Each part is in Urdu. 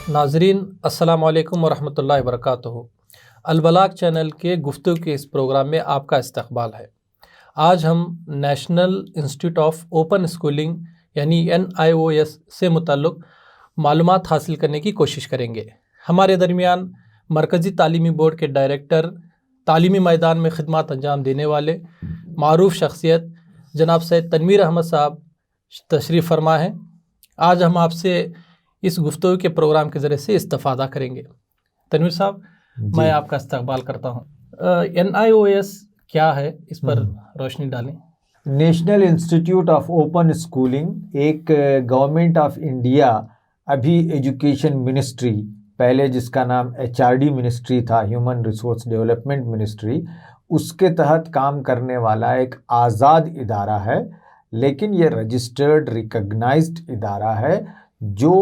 ناظرین السلام علیکم ورحمۃ اللہ وبرکاتہ۔ البلاغ چینل کے گفتگو کے اس پروگرام میں آپ کا استقبال ہے۔ آج ہم national institute of open schooling یعنی NIOS سے متعلق معلومات حاصل کرنے کی کوشش کریں گے۔ ہمارے درمیان مرکزی تعلیمی بورڈ کے ڈائریکٹر، تعلیمی میدان میں خدمات انجام دینے والے معروف شخصیت جناب سید تنویر احمد صاحب تشریف فرما ہیں۔ آج ہم آپ سے اس گفتگو کے پروگرام کے ذریعے سے استفادہ کریں گے۔ تنویر صاحب میں آپ کا استقبال کرتا ہوں۔ NIOS کیا ہے، اس پر روشنی ڈالیں۔ National institute of open schooling ایک گورنمنٹ آف انڈیا ابھی ایجوکیشن منسٹری، پہلے جس کا نام HRD منسٹری تھا، ہیومن ریسورس ڈیولپمنٹ منسٹری، اس کے تحت کام کرنے والا ایک آزاد ادارہ ہے، لیکن یہ رجسٹرڈ ریکگنائزڈ ادارہ ہے جو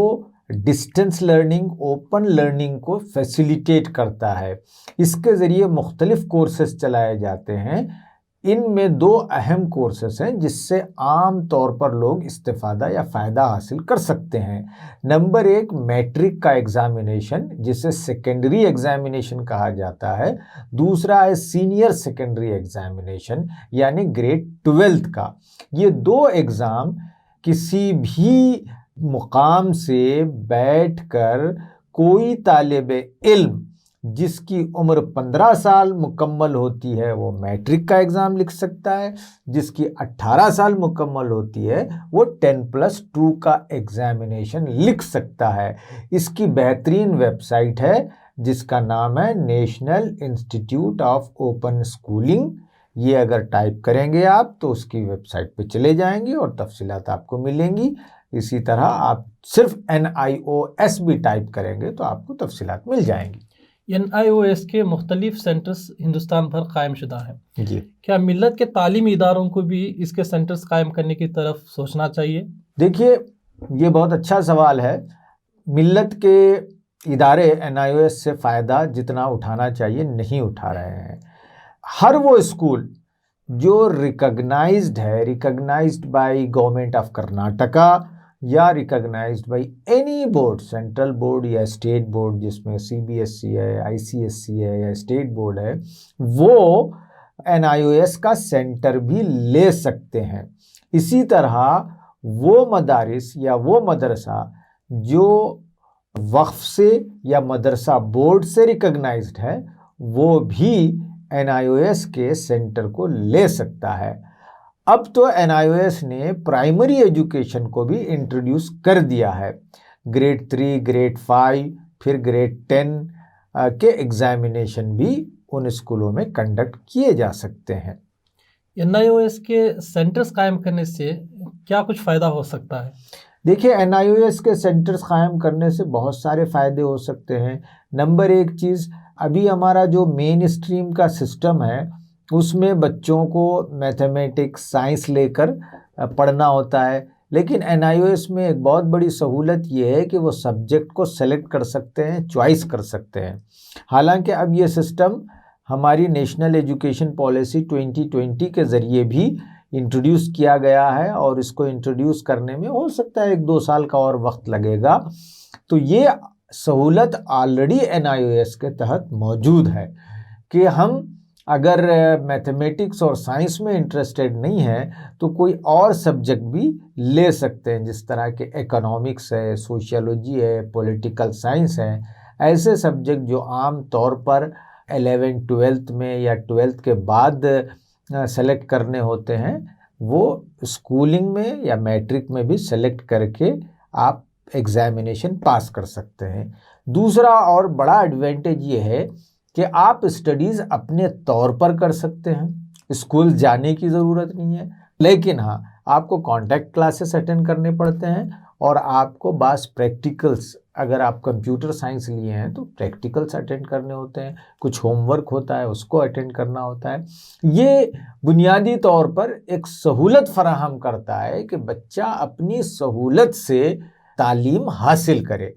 ڈسٹینس لرننگ، اوپن لرننگ کو فیسیلیٹیٹ کرتا ہے۔ اس کے ذریعے مختلف کورسز چلائے جاتے ہیں۔ ان میں دو اہم کورسز ہیں جس سے عام طور پر لوگ استفادہ یا فائدہ حاصل کر سکتے ہیں۔ نمبر ایک میٹرک کا ایگزامینیشن، جسے سیکنڈری ایگزامینیشن کہا جاتا ہے۔ دوسرا ہے سینئر سیکنڈری ایگزامینیشن یعنی گریڈ 12 کا۔ یہ دو ایگزام کسی بھی مقام سے بیٹھ کر کوئی طالب علم جس کی عمر 15 سال مکمل ہوتی ہے وہ میٹرک کا ایگزام لکھ سکتا ہے، جس کی 18 سال مکمل ہوتی ہے وہ 10+2 کا ایگزامینیشن لکھ سکتا ہے۔ اس کی بہترین ویب سائٹ ہے جس کا نام ہے national institute of open schooling. یہ اگر ٹائپ کریں گے آپ تو اس کی ویب سائٹ پہ چلے جائیں گے اور تفصیلات آپ کو ملیں گی۔ اسی طرح آپ صرف NIOS بھی ٹائپ کریں گے تو آپ کو تفصیلات مل جائیں گی۔ NIOS کے مختلف سینٹرز ہندوستان بھر قائم شدہ ہیں۔ جی، کیا ملت کے تعلیمی اداروں کو بھی اس کے سینٹرز قائم کرنے کی طرف سوچنا چاہیے؟ دیکھیے یہ بہت اچھا سوال ہے۔ ملت کے ادارے NIOS سے فائدہ جتنا اٹھانا چاہیے نہیں اٹھا رہے ہیں۔ ہر وہ اسکول جو ریکگنائزڈ ہے، recognised by government of Karnataka یا recognised by any board, central board یا اسٹیٹ بورڈ، جس میں CBSE ہے، ICSE ہے یا اسٹیٹ بورڈ ہے، وہ NIOS کا سینٹر بھی لے سکتے ہیں۔ اسی طرح وہ مدارس یا وہ مدرسہ جو وقف سے یا مدرسہ بورڈ سے ریکگنائزڈ ہے وہ بھی NIOS کے سینٹر کو لے سکتا ہے۔ اب تو NIOS نے پرائمری ایجوکیشن کو بھی انٹروڈیوس کر دیا ہے۔ گریڈ 3، گریڈ 5، پھر گریڈ 10 کے ایگزامینیشن بھی ان اسکولوں میں کنڈکٹ کیے جا سکتے ہیں۔ NIOS کے سینٹرز قائم کرنے سے کیا کچھ فائدہ ہو سکتا ہے؟ دیکھیے NIOS کے سینٹرز قائم کرنے سے بہت سارے فائدے ہو سکتے ہیں۔ نمبر ایک چیز، ابھی ہمارا جو مین اسٹریم کا سسٹم ہے اس میں بچوں کو میتھمیٹکس، سائنس لے کر پڑھنا ہوتا ہے، لیکن NIOS میں ایک بہت بڑی سہولت یہ ہے کہ وہ سبجیکٹ کو سلیکٹ کر سکتے ہیں، چوائس کر سکتے ہیں۔ حالانکہ اب یہ سسٹم ہماری نیشنل ایجوکیشن پالیسی 2020 کے ذریعے بھی انٹروڈیوس کیا گیا ہے، اور اس کو انٹروڈیوس کرنے میں ہو سکتا ہے 1-2 سال کا اور وقت لگے گا۔ تو یہ سہولت آلریڈی NIOS کے تحت موجود ہے کہ ہم اگر میتھمیٹکس اور سائنس میں انٹرسٹڈ نہیں ہیں تو کوئی اور سبجیکٹ بھی لے سکتے ہیں، جس طرح کہ اکنامکس ہے، سوشیالوجی ہے، پولیٹیکل سائنس ہے۔ ایسے سبجیکٹ جو عام طور پر 11th-12th میں یا 12th کے بعد سلیکٹ کرنے ہوتے ہیں وہ اسکولنگ میں یا میٹرک میں بھی سلیکٹ کر کے آپ ایگزامینیشن پاس کر سکتے ہیں۔ دوسرا اور بڑا ایڈوانٹیج یہ ہے کہ آپ اسٹڈیز اپنے طور پر کر سکتے ہیں، اسکول جانے کی ضرورت نہیں ہے، لیکن ہاں آپ کو کانٹیکٹ کلاسز اٹینڈ کرنے پڑتے ہیں، اور آپ کو بعض پریکٹیکلز، اگر آپ کمپیوٹر سائنس لیے ہیں تو پریکٹیکلز اٹینڈ کرنے ہوتے ہیں، کچھ ہوم ورک ہوتا ہے اس کو اٹینڈ کرنا ہوتا ہے۔ یہ بنیادی طور پر ایک سہولت فراہم کرتا ہے کہ بچہ اپنی سہولت سے تعلیم حاصل کرے۔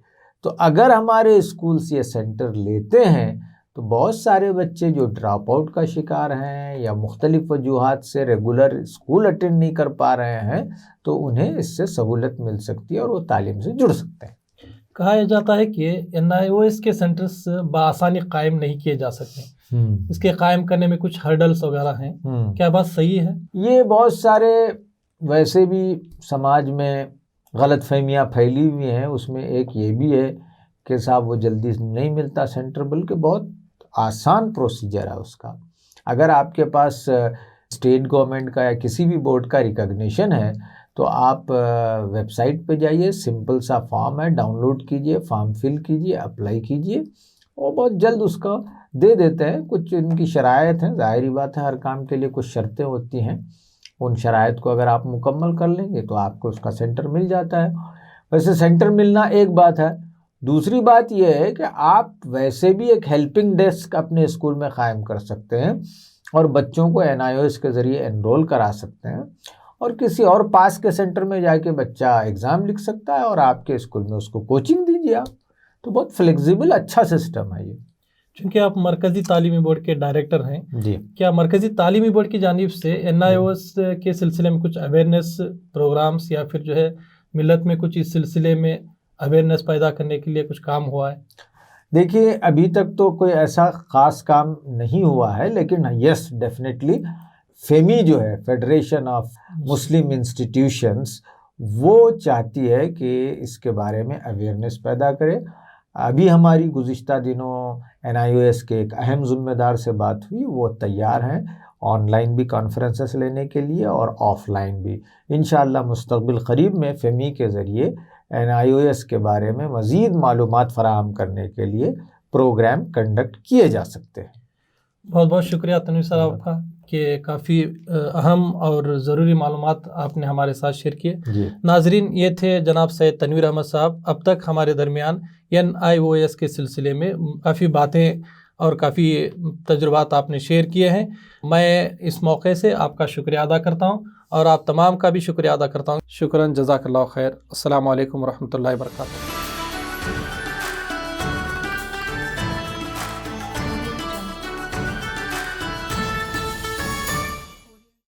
تو اگر ہمارے اسکولز یہ سینٹر لیتے ہیں تو بہت سارے بچے جو ڈراپ آؤٹ کا شکار ہیں یا مختلف وجوہات سے ریگولر اسکول اٹینڈ نہیں کر پا رہے ہیں تو انہیں اس سے سہولت مل سکتی ہے اور وہ تعلیم سے جڑ سکتے ہیں۔ کہا جاتا ہے کہ NIOS کے سینٹرز بآسانی قائم نہیں کیے جا سکتے، اس کے قائم کرنے میں کچھ ہرڈلز وغیرہ ہیں، کیا بات صحیح ہے؟ یہ بہت سارے ویسے بھی سماج میں غلط فہمیاں پھیلی ہوئی ہیں، اس میں ایک یہ بھی ہے کہ صاحب وہ جلدی نہیں ملتا سینٹر، بلکہ بہت آسان پروسیجر ہے اس کا۔ اگر آپ کے پاس اسٹیٹ گورنمنٹ کا یا کسی بھی بورڈ کا ریکگنیشن ہے تو آپ ویب سائٹ پہ جائیے، سمپل سا فارم ہے، ڈاؤن لوڈ کیجئے، فارم فل کیجئے، اپلائی کیجئے، اور بہت جلد اس کا دے دیتے ہیں۔ کچھ ان کی شرائط ہیں، ظاہری بات ہے ہر کام کے لیے کچھ شرطیں ہوتی ہیں، ان شرائط کو اگر آپ مکمل کر لیں گے تو آپ کو اس کا سینٹر مل جاتا ہے۔ ویسے سینٹر ملنا ایک بات ہے، دوسری بات یہ ہے کہ آپ ویسے بھی ایک ہیلپنگ ڈیسک اپنے اسکول میں قائم کر سکتے ہیں اور بچوں کو NIOS کے ذریعے انرول کرا سکتے ہیں، اور کسی اور پاس کے سینٹر میں جا کے بچہ ایگزام لکھ سکتا ہے اور آپ کے اسکول میں اس کو کوچنگ دیجیے آپ۔ تو بہت فلیکزیبل اچھا سسٹم ہے یہ۔ چونکہ آپ مرکزی تعلیمی بورڈ کے ڈائریکٹر ہیں، جی، کیا مرکزی تعلیمی بورڈ کی جانب سے NIOS کے سلسلے میں کچھ اویئرنیس پروگرامز یا پھر جو ہے ملت میں کچھ اس سلسلے میں اویئرنیس پیدا کرنے کے لیے کچھ کام ہوا ہے؟ دیکھیے ابھی تک تو کوئی ایسا خاص کام نہیں ہوا ہے، لیکن یس ڈیفینیٹلی فیمی جو ہے فیڈریشن آف مسلم انسٹیٹیوشنز، وہ چاہتی ہے کہ اس کے بارے میں اویئرنیس پیدا کرے۔ ابھی ہماری گزشتہ دنوں NIOS کے ایک اہم ذمہ دار سے بات ہوئی، وہ تیار ہیں آن لائن بھی کانفرنسز لینے کے لیے اور آف لائن بھی۔ انشاءاللہ مستقبل قریب میں فیمی کے ذریعے NIOS کے بارے میں مزید معلومات فراہم کرنے کے لیے پروگرام کنڈکٹ کیے جا سکتے ہیں۔ بہت بہت شکریہ تنویر صاحب آپ کا کہ کافی اہم اور ضروری معلومات آپ نے ہمارے ساتھ شیئر کیے۔ جی ناظرین، یہ تھے جناب سید تنویر احمد صاحب۔ اب تک ہمارے درمیان NIOS کے سلسلے میں کافی باتیں اور کافی تجربات آپ نے شیئر کیے ہیں۔ میں اس موقع سے آپ کا شکریہ ادا کرتا ہوں اور آپ تمام کا بھی شکریہ ادا کرتا ہوں۔ شکراً، جزاک اللہ خیر۔ السلام علیکم ورحمۃ اللہ وبرکاتہ۔